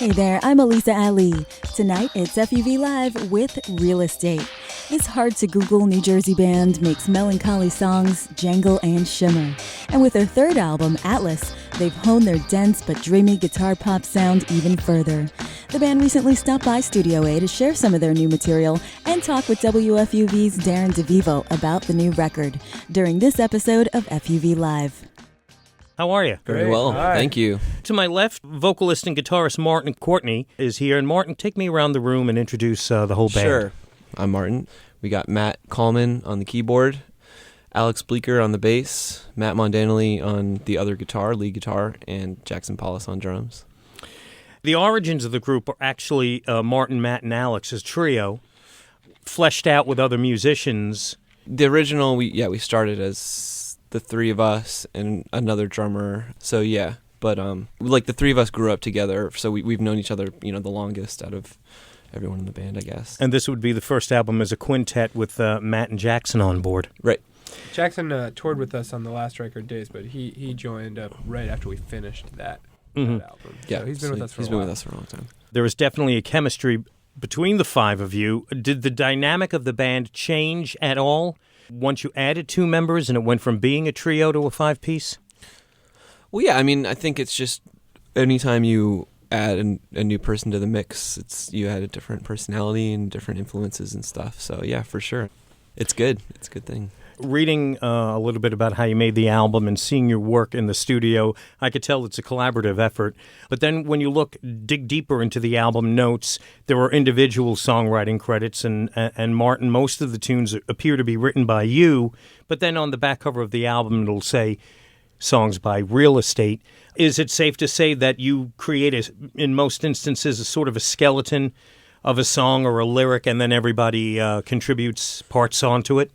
Hey there, I'm Elisa Ali. Tonight, it's FUV Live with Real Estate. This hard-to-Google New Jersey band makes melancholy songs jangle and shimmer. And with their third album, Atlas, they've honed their dense but dreamy guitar pop sound even further. The band recently stopped by Studio A to share some of their new material and talk with WFUV's Darren DeVivo about the new record during this episode of FUV Live. How are you? Very well, Hi. thank you. To my left, vocalist and guitarist Martin Courtney is here. And Martin, take me around the room and introduce the whole band. Sure. I'm Martin. We got Matt Coleman on the keyboard, Alex Bleeker on the bass, Matt Mondanelli on the other guitar, lead guitar, and Jackson Paulus on drums. The origins of the group are actually Martin, Matt, and Alex's trio, fleshed out with other musicians. The original, we started as the three of us and another drummer. So yeah, but like the three of us grew up together, so we've known each other, the longest out of everyone in the band, I guess. And this would be the first album as a quintet with Matt and Jackson on board. Right. Jackson toured with us on the last record days, but he joined up right after we finished that album. Yeah, so he's been with us for a while. He's been with us for a long time. There is definitely a chemistry between the five of you. Did the dynamic of the band change at all once you added two members and it went from being a trio to a five-piece? Well, yeah, I think it's just anytime you add a new person to the mix, you add a different personality and different influences and stuff. So yeah, for sure. It's good. It's a good thing. Reading a little bit about how you made the album and seeing your work in the studio, I could tell it's a collaborative effort. But then when you dig deeper into the album notes, there are individual songwriting credits. And Martin, most of the tunes appear to be written by you. But then on the back cover of the album, it'll say songs by Real Estate. Is it safe to say that you create, in most instances, a sort of a skeleton of a song or a lyric, and then everybody contributes parts onto it?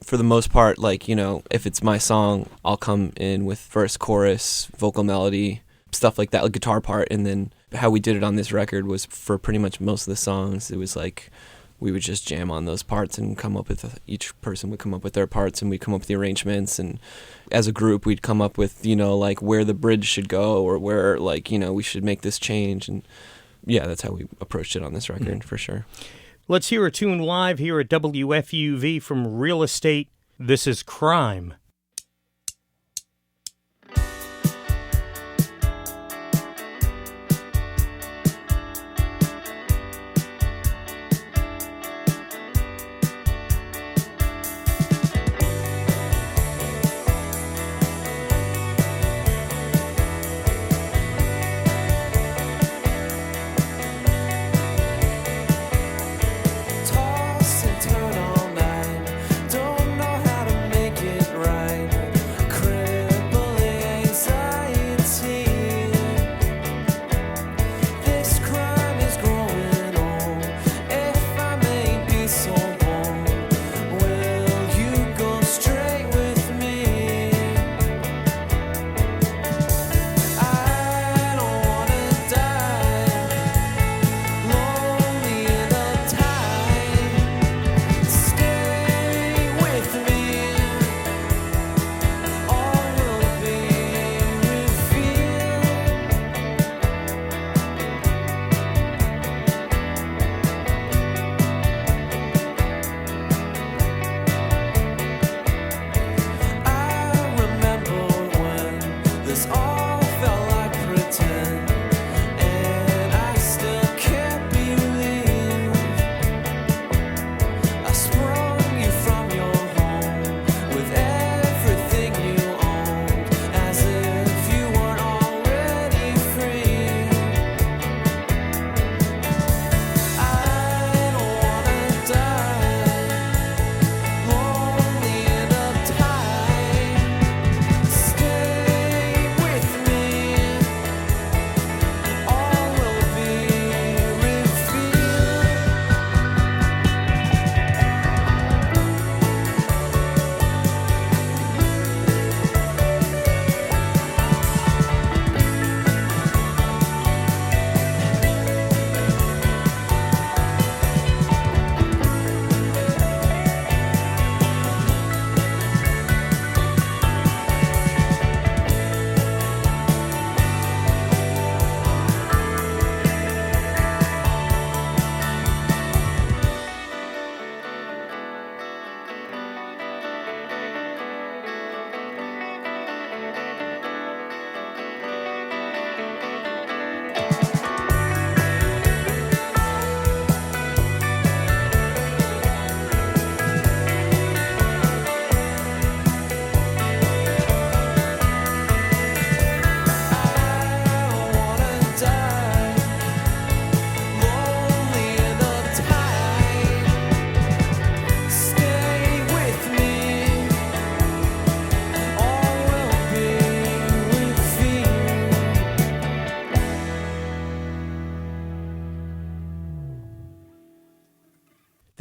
For the most part, if it's my song, I'll come in with verse, chorus, vocal melody, stuff like that, like guitar part. And then how we did it on this record was for pretty much most of the songs, it was like we would just jam on those parts and come up with, each person would come up with their parts and we'd come up with the arrangements. And as a group, we'd come up with, where the bridge should go or where, we should make this change. And yeah, that's how we approached it on this record, for sure. Let's hear a tune live here at WFUV from Real Estate. This is Crime. Toss and turn all night, don't know how to make it right.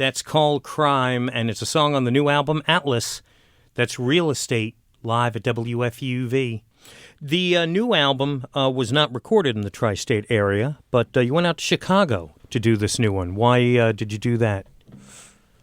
That's called Crime, and it's a song on the new album, Atlas. That's Real Estate, live at WFUV. The new album was not recorded in the tri-state area, but you went out to Chicago to do this new one. Why did you do that?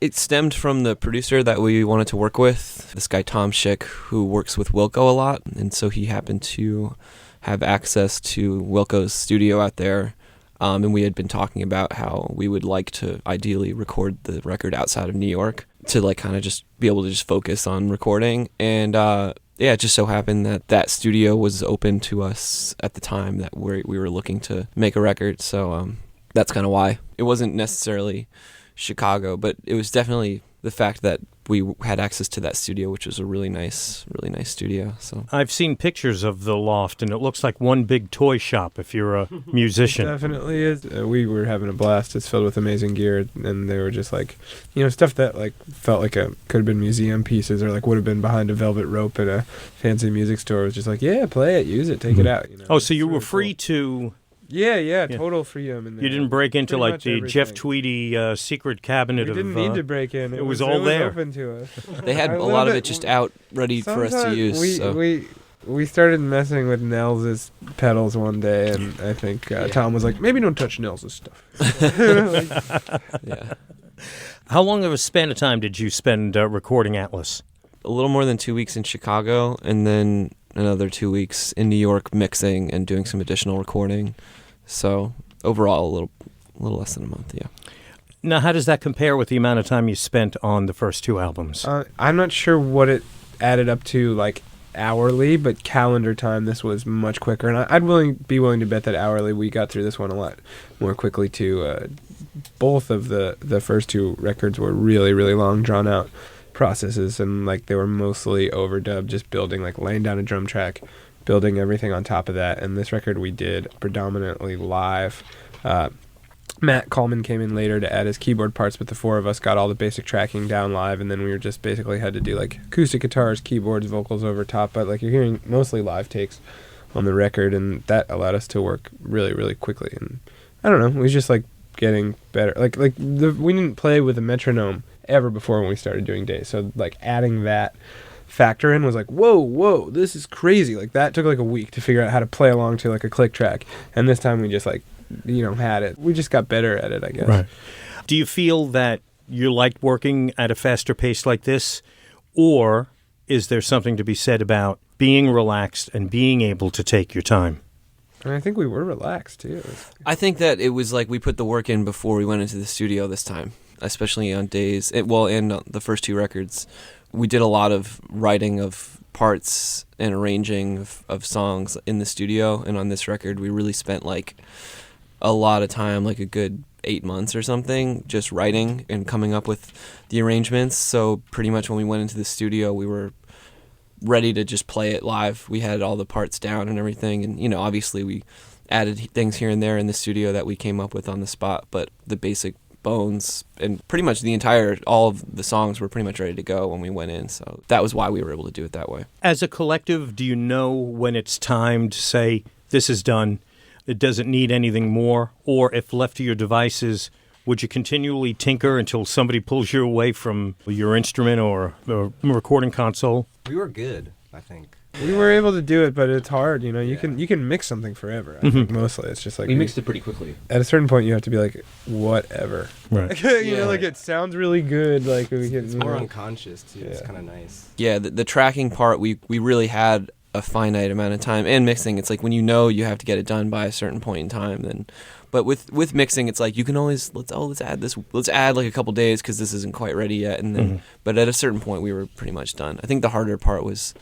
It stemmed from the producer that we wanted to work with, this guy Tom Schick, who works with Wilco a lot, and so he happened to have access to Wilco's studio out there, and we had been talking about how we would like to ideally record the record outside of New York to like kind of just be able to just focus on recording, and yeah, it just so happened that that studio was open to us at the time that we were looking to make a record, so that's kind of why. It wasn't necessarily Chicago, but it was definitely the fact that we had access to that studio, which was a really nice studio. So I've seen pictures of the loft, and it looks like one big toy shop if you're a musician. It definitely is. We were having a blast. It's filled with amazing gear, and they were just like, stuff that like felt like could have been museum pieces or like would have been behind a velvet rope at a fancy music store. It was just like, yeah, play it, use it, take it out. Oh, so you really were free to... Yeah, total freedom. In there. You didn't break into Pretty like much the everything. Jeff Tweedy secret cabinet We didn't need to break in. It was all there. Open to us. they had a lot of it just out ready for us to use. We started messing with Nels's pedals one day, and I think Tom was like, maybe don't touch Nels's stuff. Yeah. How long of a span of time did you spend recording Atlas? A little more than 2 weeks in Chicago, and then another 2 weeks in New York mixing and doing some additional recording. So overall, a little less than a month, yeah. Now, how does that compare with the amount of time you spent on the first two albums? I'm not sure what it added up to, like, hourly, but calendar time, this was much quicker. And I'd be willing to bet that hourly we got through this one a lot more quickly, too. Both of the first two records were really, really long, drawn-out processes, and, like, they were mostly overdubbed, just building, like, laying down a drum track, building everything on top of that. And this record we did predominantly live. Matt Coleman came in later to add his keyboard parts, but the four of us got all the basic tracking down live, and then we were just basically had to do like acoustic guitars, keyboards, vocals over top. But like you're hearing mostly live takes on the record, and that allowed us to work really, really quickly. And I don't know, it was just like getting better. We didn't play with a metronome ever before when we started doing Days, so like adding that factor in was like, whoa, this is crazy. Like that took like a week to figure out how to play along to like a click track, and this time we just like had it. We just got better at it, I guess. Right. Do you feel that you liked working at a faster pace like this, or is there something to be said about being relaxed and being able to take your time? And I think we were relaxed too. I think that it was like we put the work in before we went into the studio this time, especially on Days. And the first two records, we did a lot of writing of parts and arranging of songs in the studio. And on this record, we really spent like a lot of time, like a good 8 months or something, just writing and coming up with the arrangements. So pretty much when we went into the studio, we were ready to just play it live. We had all the parts down and everything, and obviously we added things here and there in the studio that we came up with on the spot, but the basic bones and pretty much all of the songs were pretty much ready to go when we went in, so that was why we were able to do it that way. As a collective, do you know when it's time to say, this is done, it doesn't need anything more, or if left to your devices, would you continually tinker until somebody pulls you away from your instrument or recording console? We were good, I think. We were able to do it, but it's hard. You can mix something forever. I think mostly it's just like we mixed it pretty quickly. At a certain point, you have to be like, whatever. Right. Like it sounds really good. Like we can. It's more unconscious too. Yeah. It's kind of nice. Yeah, the tracking part, we really had a finite amount of time, and mixing. It's like when you have to get it done by a certain point in time, then. But with mixing, it's like you can always let's add like a couple days because this isn't quite ready yet, and then but at a certain point we were pretty much done. I think the harder part was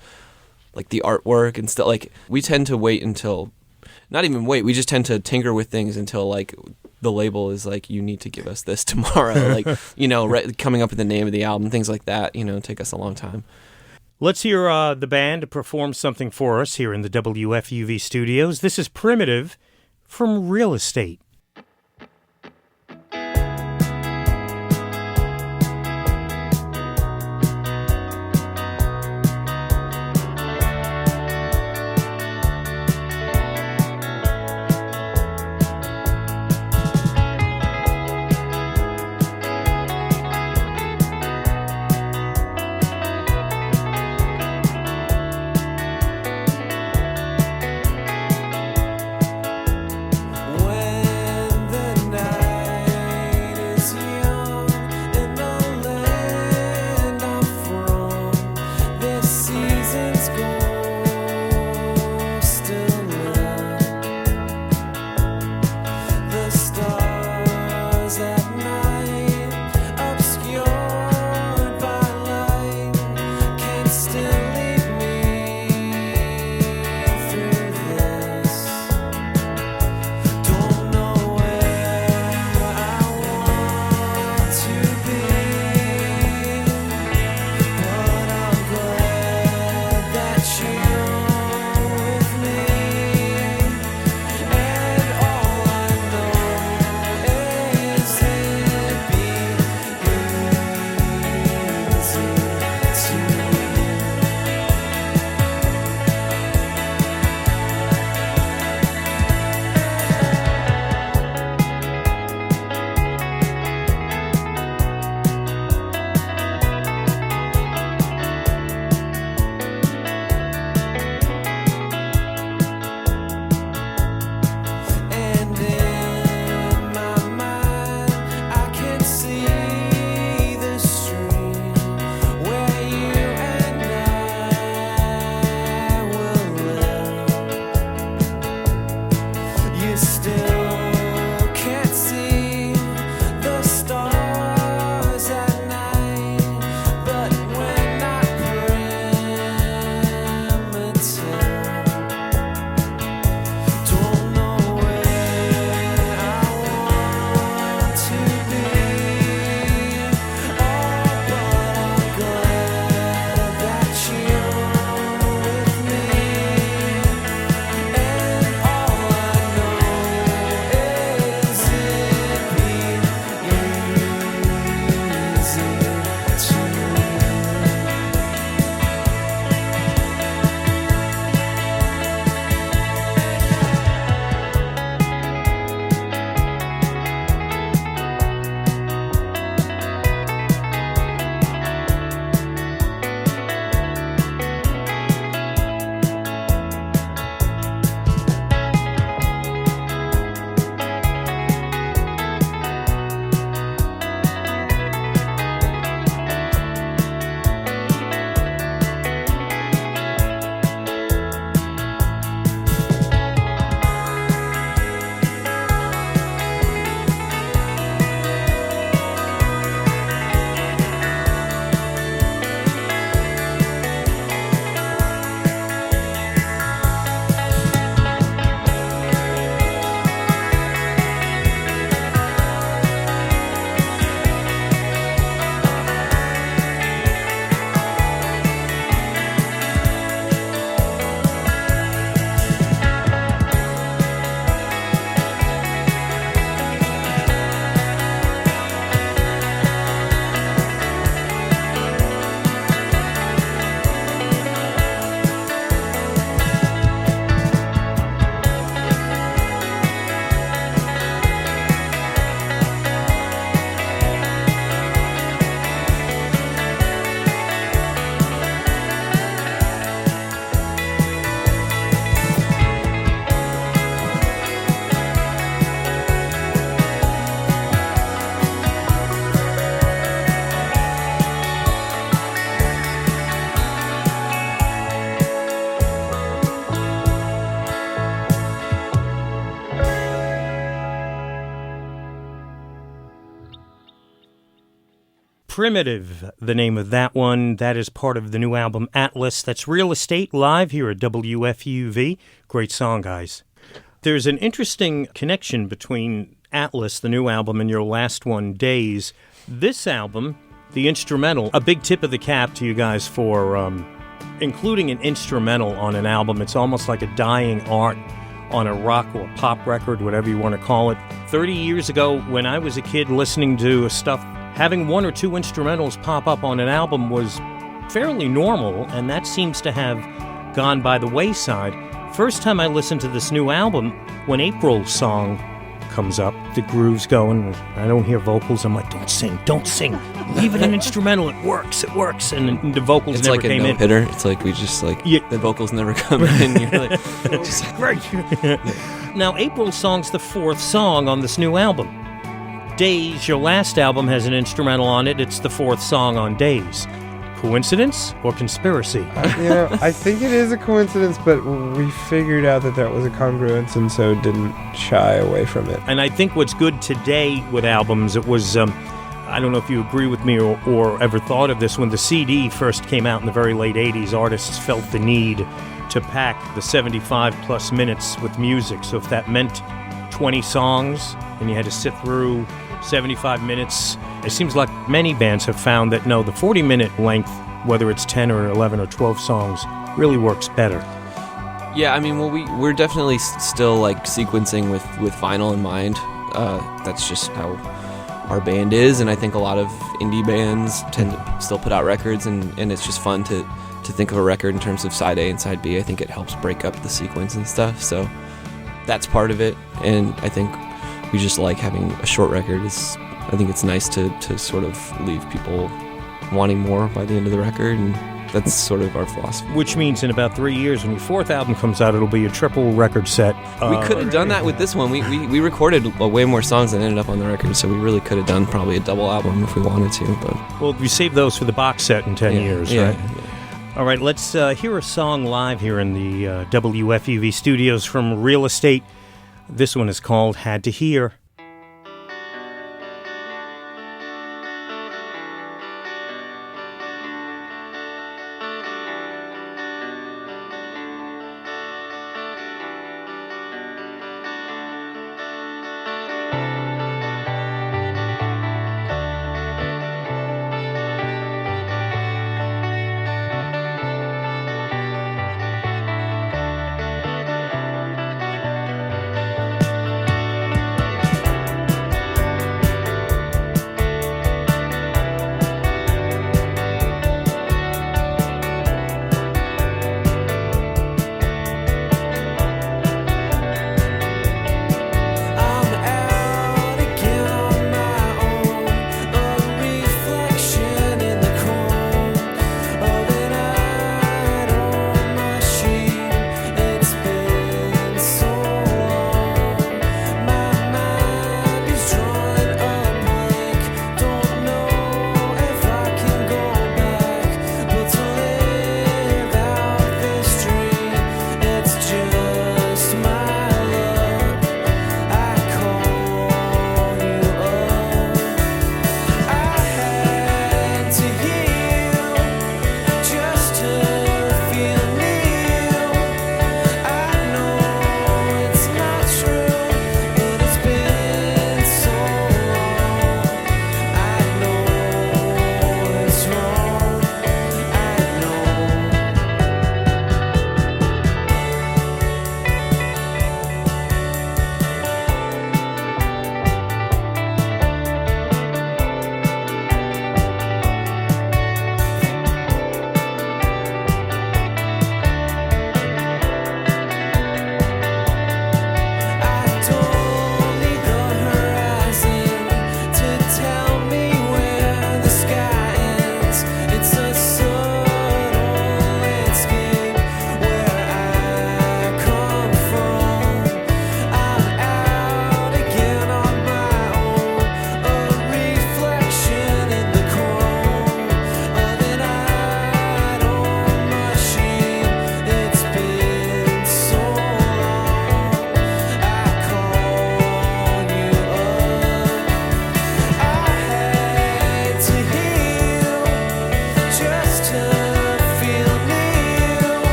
like the artwork and stuff. Like we tend to wait until, not even wait, we just tend to tinker with things until like the label is like, you need to give us this tomorrow. Like coming up with the name of the album, things like that. Take us a long time. Let's hear the band perform something for us here in the WFUV studios. This is Primitive from Real Estate. Primitive, the name of that one. That is part of the new album Atlas. That's Real Estate live here at WFUV. Great song, guys. There's an interesting connection between Atlas, the new album, and your last one, Days. This album, the instrumental, a big tip of the cap to you guys for including an instrumental on an album. It's almost like a dying art on a rock or pop record, whatever you want to call it. 30 years ago, when I was a kid listening to stuff, having one or two instrumentals pop up on an album was fairly normal, and that seems to have gone by the wayside. First time I listened to this new album, when April's song comes up, the groove's going, I don't hear vocals, I'm like, don't sing, leave it an instrumental, it works, and the vocals It's never like a came in. no-hitter. It's like we just like, the vocals never come in. You're like, just, Right. Now, April's song's the fourth song on this new album. Days, your last album, has an instrumental on it. It's the fourth song on Days. Coincidence or conspiracy? I think it is a coincidence, but we figured out that was a congruence, and so didn't shy away from it. And I think what's good today with albums, it was, I don't know if you agree with me or ever thought of this, when the CD first came out in the very late 80s, artists felt the need to pack the 75-plus minutes with music. So if that meant 20 songs and you had to sit through 75 minutes, it seems like many bands have found that, no, the 40-minute length, whether it's 10 or 11 or 12 songs, really works better. yeah, I mean, well, we're definitely still like sequencing with vinyl in mind. That's just how our band is, and I think a lot of indie bands tend to still put out records, and it's just fun to think of a record in terms of side A and side B. I think it helps break up the sequence and stuff, so that's part of it, and I think we just like having a short record. I think it's nice to sort of leave people wanting more by the end of the record, and that's sort of our philosophy. Which means in about 3 years, when your fourth album comes out, it'll be a triple record set. We could have done that with this one. We recorded way more songs than ended up on the record, so we really could have done probably a double album if we wanted to. But Well, we saved those for the box set in 10 years, right? Yeah. All right, let's hear a song live here in the WFUV studios from Real Estate. This one is called Had to Hear.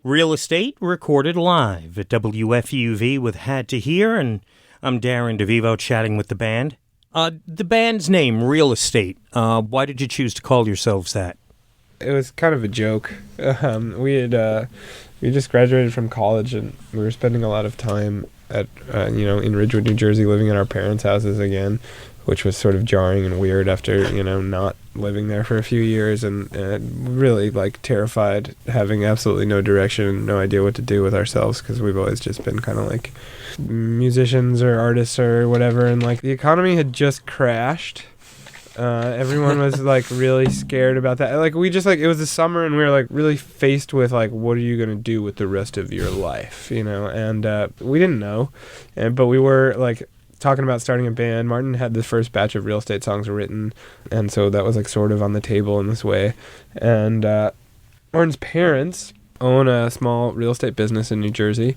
Real Estate recorded live at WFUV with Had to Hear, and I'm Darren DeVivo chatting with the band. The band's name, Real Estate, why did you choose to call yourselves that? It was kind of a joke. We just graduated from college, and we were spending a lot of time at in Ridgewood, New Jersey, living in our parents' houses again, which was sort of jarring and weird after not living there for a few years, and really like terrified, having absolutely no direction and no idea what to do with ourselves, because we've always just been kind of like musicians or artists or whatever, and like the economy had just crashed. Everyone was like really scared about that. Like we just it was the summer, and we were like really faced with like, what are you gonna do with the rest of your life, And we didn't know, but we were like talking about starting a band. Martin had the first batch of Real Estate songs written, and so that was like sort of on the table in this way. And Martin's parents own a small real estate business in New Jersey,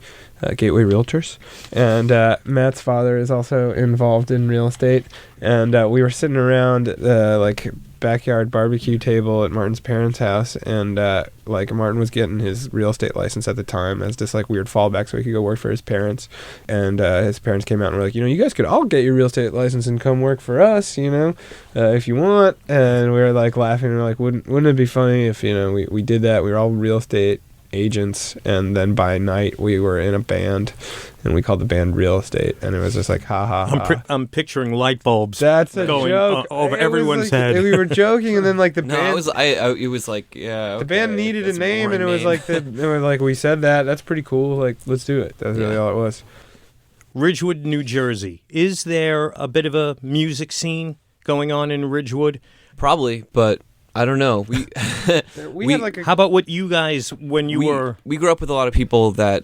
Gateway Realtors, and Matt's father is also involved in real estate. And we were sitting around like backyard barbecue table at Martin's parents' house, and like Martin was getting his real estate license at the time as this like weird fallback so he could go work for his parents. And his parents came out and were like, you guys could all get your real estate license and come work for us, if you want. And we were like laughing, and we were like, wouldn't it be funny if we did that? We were all real estate agents, and then by night we were in a band, and we called the band Real Estate, and it was just like ha ha ha. I'm picturing light bulbs. That's a going joke over it everyone's like, head. We were joking, and then like the band. It was like yeah. The band needed a name, and it was like we said that's pretty cool. Like let's do it. That's really all it was. Ridgewood, New Jersey. Is there a bit of a music scene going on in Ridgewood? Probably, but I don't know. We had like how about what you guys when you were? We grew up with a lot of people that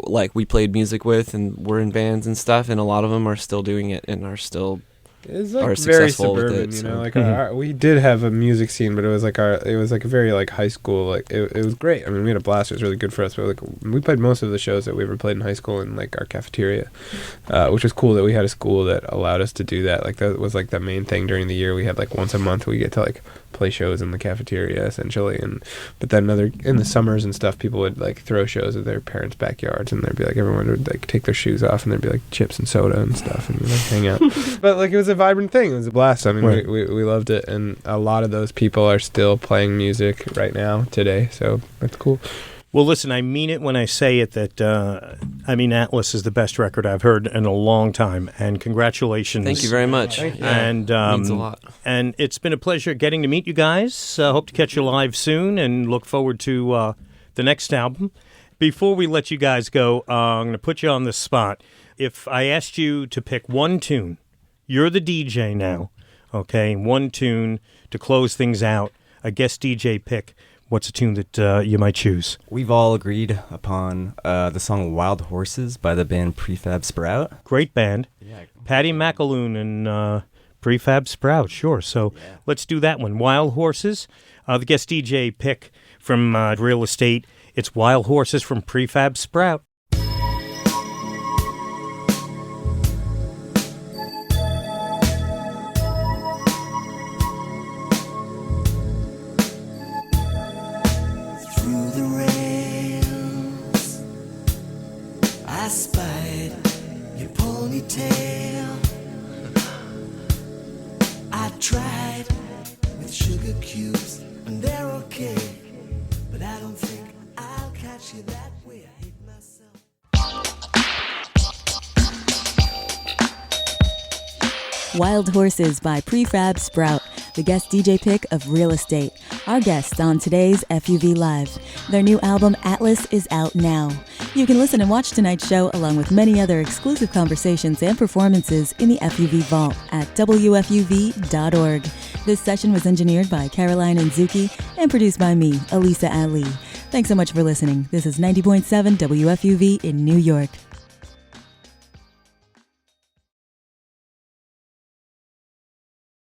like we played music with and were in bands and stuff, and a lot of them are still doing it and are still it's like are very successful suburban, with it. Like we did have a music scene, but it was like a very like high school. Like it was great. I mean, we had a blast. It was really good for us. But like we played most of the shows that we ever played in high school in like our cafeteria, which was cool that we had a school that allowed us to do that. Like that was like the main thing during the year. We had like once a month we get to like play shows in the cafeteria essentially, but then in the summers and stuff, people would like throw shows at their parents' backyards, and there'd be like everyone would like take their shoes off, and there'd be like chips and soda and stuff, and we'd like hang out. But like it was a vibrant thing. It was a blast. I mean, right. we loved it, and a lot of those people are still playing music right now today, so that's cool. Well, listen, I mean it when I say it that, Atlas is the best record I've heard in a long time, and congratulations. Thank you very much. And means a lot. And it's been a pleasure getting to meet you guys. Hope to catch you live soon, and look forward to the next album. Before we let you guys go, I'm going to put you on the spot. If I asked you to pick one tune, you're the DJ now, okay, one tune to close things out, a guest DJ pick. What's a tune that you might choose? We've all agreed upon the song Wild Horses by the band Prefab Sprout. Great band. Yeah. Patty McAloon and Prefab Sprout, sure. So let's do that one. Wild Horses. The guest DJ pick from Real Estate. It's Wild Horses from Prefab Sprout. Tried with sugar cubes, and they're okay, but I don't think I'll catch you that way. I hate myself. Wild Horses by Prefab Sprout, the guest DJ pick of Real Estate. Our guests on today's FUV Live. Their new album, Atlas, is out now. You can listen and watch tonight's show along with many other exclusive conversations and performances in the FUV Vault at WFUV.org. This session was engineered by Caroline Nzuki and produced by me, Elisa Ali. Thanks so much for listening. This is 90.7 WFUV in New York.